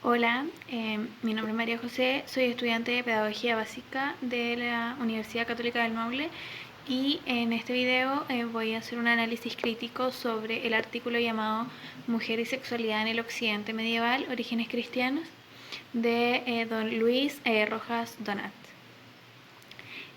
Hola, mi nombre es María José, soy estudiante de Pedagogía Básica de la Universidad Católica del Maule y en este video voy a hacer un análisis crítico sobre el artículo llamado Mujer y Sexualidad en el Occidente Medieval, Orígenes Cristianos, de don Luis Rojas Donat.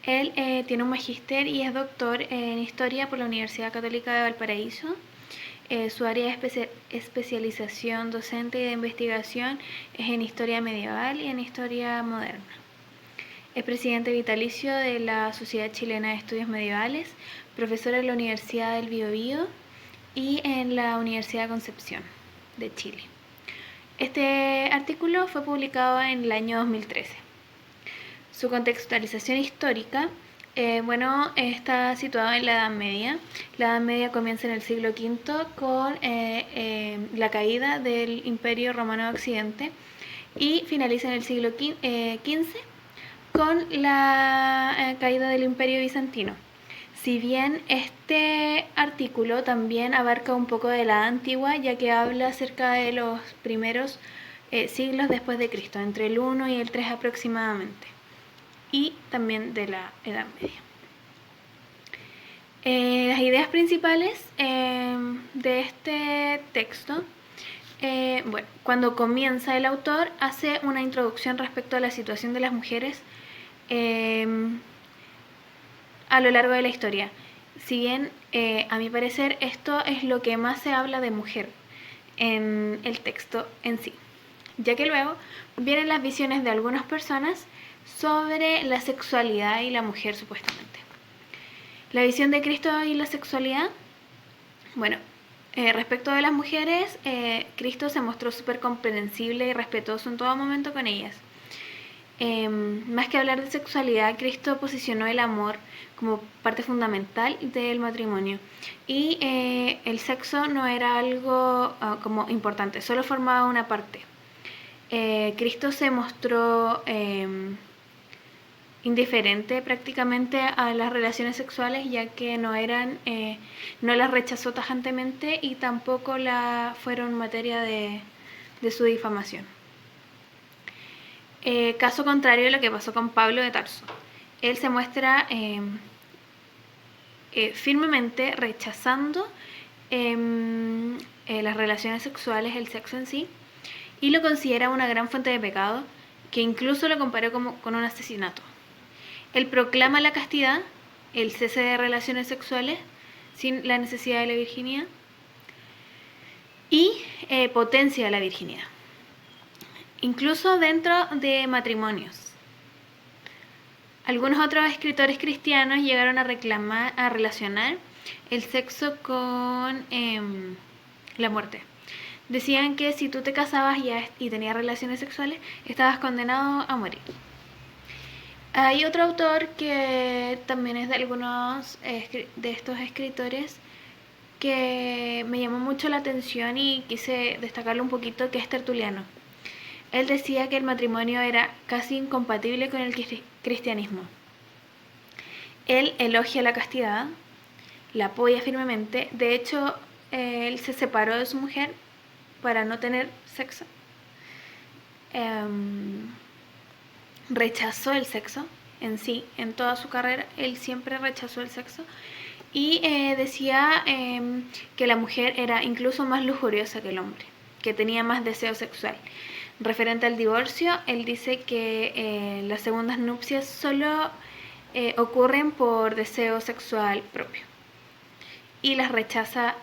Él tiene un magíster y es doctor en Historia por la Universidad Católica de Valparaíso. Su área de especialización docente y de investigación es en Historia Medieval y en Historia Moderna. Es presidente vitalicio de la Sociedad Chilena de Estudios Medievales, profesor en la Universidad del Biobío y en la Universidad de Concepción de Chile. Este artículo fue publicado en el año 2013. Su contextualización histórica está situado en la Edad Media. La Edad Media comienza en el siglo V con la caída del Imperio Romano de Occidente y finaliza en el siglo XV con la caída del Imperio Bizantino. Si bien este artículo también abarca un poco de la Edad Antigua, ya que habla acerca de los primeros siglos después de Cristo, entre el 1 y el 3 aproximadamente, y también de la Edad Media. Las ideas principales de este texto, cuando comienza el autor hace una introducción respecto a la situación de las mujeres a lo largo de la historia. Si bien, a mi parecer, esto es lo que más se habla de mujer en el texto en sí, ya que luego vienen las visiones de algunas personas sobre la sexualidad y la mujer, supuestamente. La visión de Cristo y la sexualidad. Respecto de las mujeres, Cristo se mostró súper comprensible y respetuoso en todo momento con ellas. Más que hablar de sexualidad, Cristo posicionó el amor como parte fundamental del matrimonio. Y el sexo no era algo como importante, solo formaba una parte. Cristo se mostró indiferente prácticamente a las relaciones sexuales, ya que no las rechazó tajantemente y tampoco fueron materia de su difamación. Caso contrario a lo que pasó con Pablo de Tarso. Él se muestra firmemente rechazando las relaciones sexuales, el sexo en sí, y lo considera una gran fuente de pecado, que incluso lo comparó con un asesinato. Él proclama la castidad, el cese de relaciones sexuales sin la necesidad de la virginidad, y potencia la virginidad, incluso dentro de matrimonios. Algunos otros escritores cristianos llegaron a relacionar el sexo con la muerte. Decían que si tú te casabas y tenías relaciones sexuales, estabas condenado a morir. Hay otro autor que también es de algunos de estos escritores que me llamó mucho la atención y quise destacarlo un poquito, que es Tertuliano. Él decía que el matrimonio era casi incompatible con el cristianismo. Él elogia la castidad, la apoya firmemente. De hecho, él se separó de su mujer para no tener sexo. Rechazó el sexo en sí, en toda su carrera, él siempre rechazó el sexo. Y decía que la mujer era incluso más lujuriosa que el hombre, que tenía más deseo sexual. Referente al divorcio, él dice que las segundas nupcias solo ocurren por deseo sexual propio y las rechaza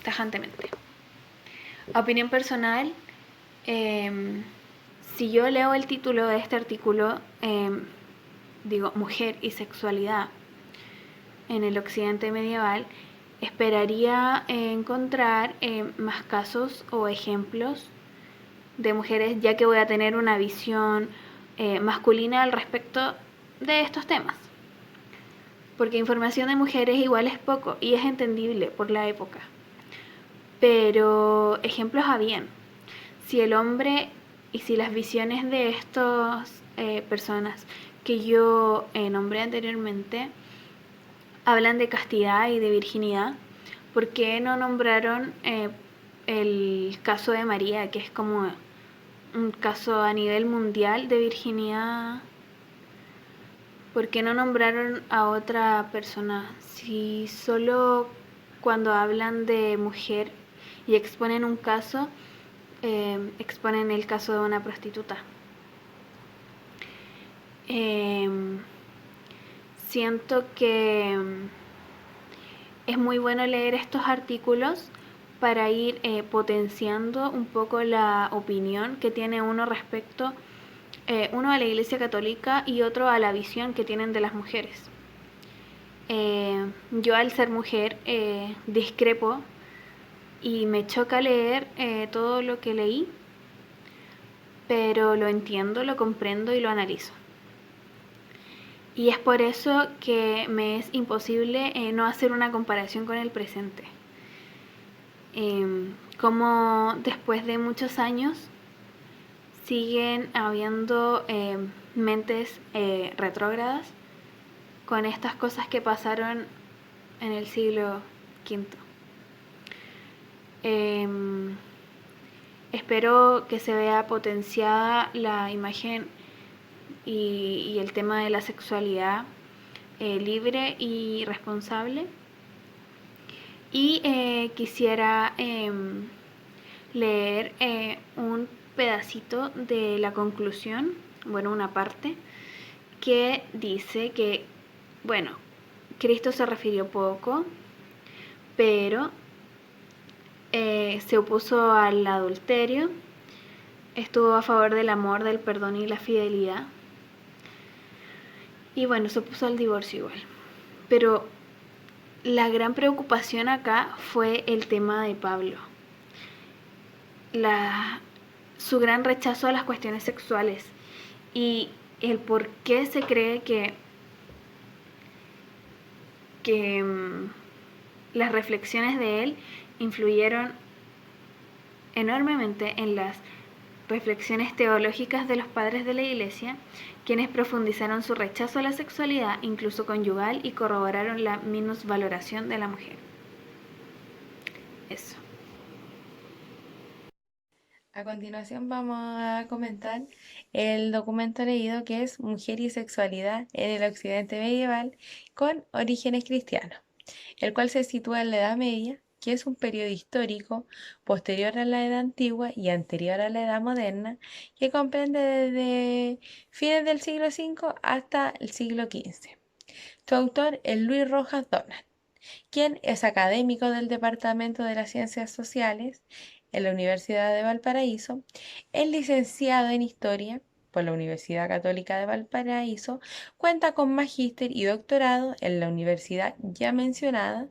tajantemente. Opinión personal, si yo leo el título de este artículo, digo mujer y sexualidad en el occidente medieval, esperaría encontrar más casos o ejemplos de mujeres, ya que voy a tener una visión masculina al respecto de estos temas. Porque información de mujeres igual es poco y es entendible por la época. Pero ejemplos habían. Si el hombre y si las visiones de estas personas que yo nombré anteriormente hablan de castidad y de virginidad, ¿por qué no nombraron el caso de María, que es como un caso a nivel mundial de virginidad, ¿por qué no nombraron a otra persona? Si solo cuando hablan de mujer y exponen un caso, exponen el caso de una prostituta. Siento que es muy bueno leer estos artículos para ir potenciando un poco la opinión que tiene uno respecto, uno a la Iglesia Católica y otro a la visión que tienen de las mujeres. Yo al ser mujer discrepo y me choca leer todo lo que leí, pero lo entiendo, lo comprendo y lo analizo. Y es por eso que me es imposible no hacer una comparación con el presente. Como después de muchos años siguen habiendo mentes retrógradas con estas cosas que pasaron en el siglo V. Espero que se vea potenciada la imagen y el tema de la sexualidad libre y responsable. Y quisiera leer un pedacito de la conclusión, bueno, una parte, que dice que, bueno, Cristo se refirió poco, pero se opuso al adulterio, estuvo a favor del amor, del perdón y la fidelidad. Y bueno, se opuso al divorcio igual. Pero la gran preocupación acá fue el tema de Pablo. Su gran rechazo a las cuestiones sexuales y el por qué se cree que las reflexiones de él influyeron enormemente en las reflexiones teológicas de los padres de la Iglesia, quienes profundizaron su rechazo a la sexualidad, incluso conyugal, y corroboraron la minusvaloración de la mujer. Eso. A continuación vamos a comentar el documento leído que es Mujer y Sexualidad en el Occidente Medieval con orígenes cristianos, el cual se sitúa en la Edad Media, que es un periodo histórico posterior a la Edad Antigua y anterior a la Edad Moderna, que comprende desde fines del siglo V hasta el siglo XV. Su autor es Luis Rojas Donat, quien es académico del Departamento de las Ciencias Sociales en la Universidad de Valparaíso, es licenciado en Historia por la Universidad Católica de Valparaíso, cuenta con magíster y doctorado en la universidad ya mencionada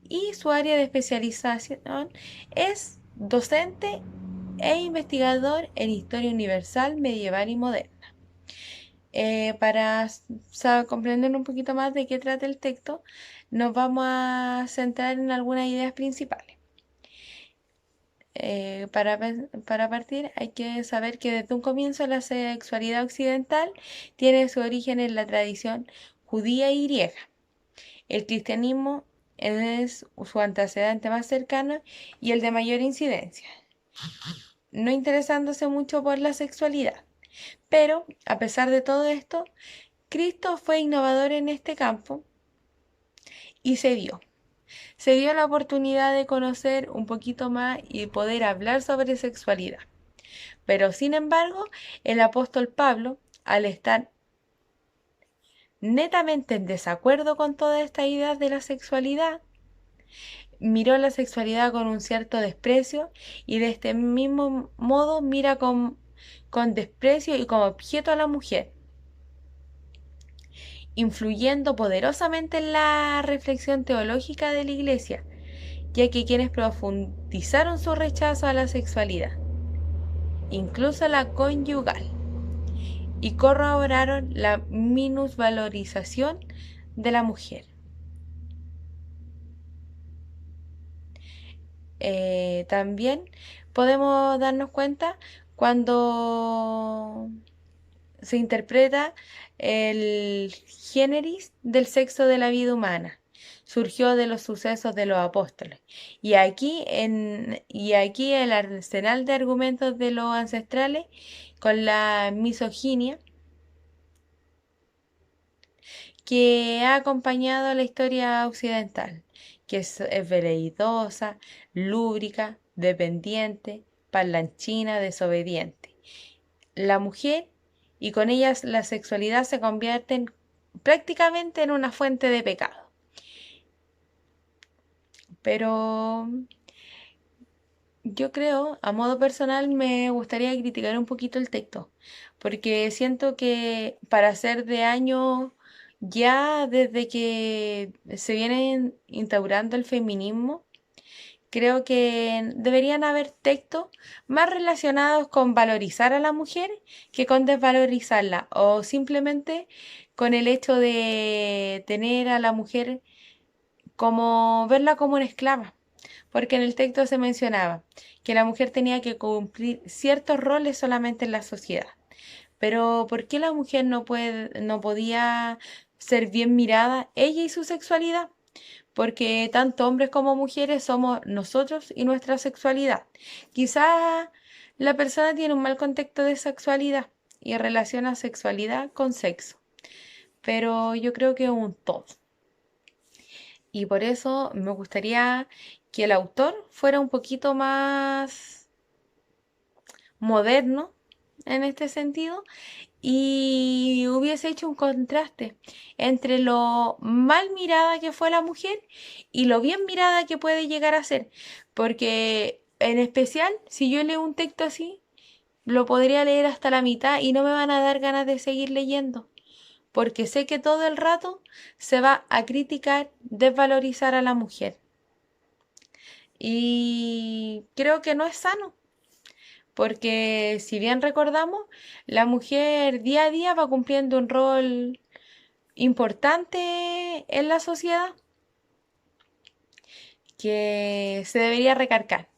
y su área de especialización es docente e investigador en Historia Universal, Medieval y Moderna. Para comprender un poquito más de qué trata el texto, nos vamos a centrar en algunas ideas principales. Para partir hay que saber que desde un comienzo la sexualidad occidental tiene su origen en la tradición judía y griega. El cristianismo es su antecedente más cercano y el de mayor incidencia, no interesándose mucho por la sexualidad. Pero, a pesar de todo esto, Cristo fue innovador en este campo y se dio la oportunidad de conocer un poquito más y poder hablar sobre sexualidad. Pero sin embargo, el apóstol Pablo, al estar netamente en desacuerdo con todas estas ideas de la sexualidad, miró la sexualidad con un cierto desprecio y de este mismo modo mira con desprecio y como objeto a la mujer, influyendo poderosamente en la reflexión teológica de la Iglesia, ya que quienes profundizaron su rechazo a la sexualidad, incluso la conyugal, y corroboraron la minusvalorización de la mujer. También podemos darnos cuenta cuando se interpreta el géneris del sexo de la vida humana, surgió de los sucesos de los apóstoles. Y aquí el arsenal de argumentos de los ancestrales con la misoginia que ha acompañado a la historia occidental, que es veleidosa, lúbrica, dependiente, parlanchina, desobediente. La mujer y con ellas la sexualidad se convierten prácticamente en una fuente de pecado. Pero yo creo, a modo personal, me gustaría criticar un poquito el texto, porque siento que para ser de año, ya desde que se viene instaurando el feminismo, creo que deberían haber textos más relacionados con valorizar a la mujer que con desvalorizarla, o simplemente con el hecho de tener a la mujer como verla como una esclava, porque en el texto se mencionaba que la mujer tenía que cumplir ciertos roles solamente en la sociedad. Pero ¿por qué la mujer no podía ser bien mirada, ella y su sexualidad? Porque tanto hombres como mujeres somos nosotros y nuestra sexualidad. Quizás la persona tiene un mal contexto de sexualidad y relaciona sexualidad con sexo, pero yo creo que es un todo. Y por eso me gustaría que el autor fuera un poquito más moderno en este sentido y hubiese hecho un contraste entre lo mal mirada que fue la mujer y lo bien mirada que puede llegar a ser. Porque en especial, si yo leo un texto así, lo podría leer hasta la mitad y no me van a dar ganas de seguir leyendo. Porque sé que todo el rato se va a criticar, desvalorizar a la mujer. Y creo que no es sano. Porque si bien recordamos, la mujer día a día va cumpliendo un rol importante en la sociedad que se debería recargar.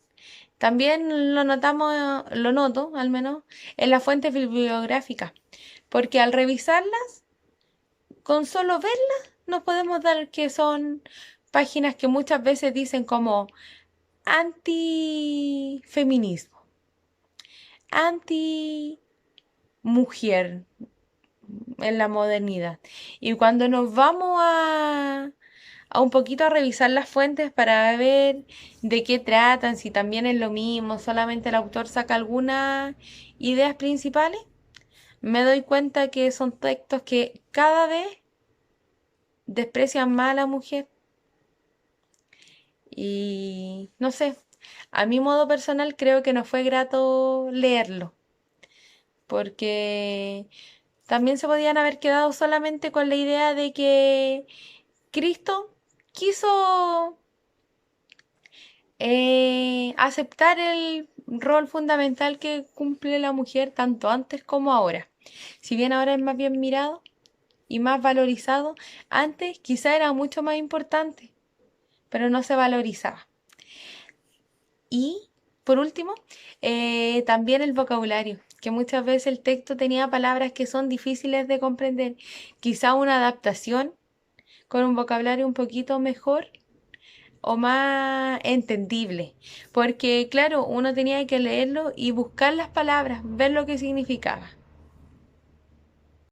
También lo notamos, lo noto al menos, en las fuentes bibliográficas, porque al revisarlas, con solo verlas, nos podemos dar que son páginas que muchas veces dicen como antifeminismo, anti mujer en la modernidad. Y cuando nos vamos a un poquito a revisar las fuentes para ver de qué tratan, si también es lo mismo, solamente el autor saca algunas ideas principales, me doy cuenta que son textos que cada vez desprecian más a la mujer. Y no sé, a mi modo personal creo que no fue grato leerlo, porque también se podían haber quedado solamente con la idea de que Cristo quiso aceptar el rol fundamental que cumple la mujer tanto antes como ahora. Si bien ahora es más bien mirado y más valorizado, antes quizá era mucho más importante, pero no se valorizaba. Y por último, también el vocabulario, que muchas veces el texto tenía palabras que son difíciles de comprender. Quizá una adaptación con un vocabulario un poquito mejor o más entendible, porque claro, uno tenía que leerlo y buscar las palabras, ver lo que significaba.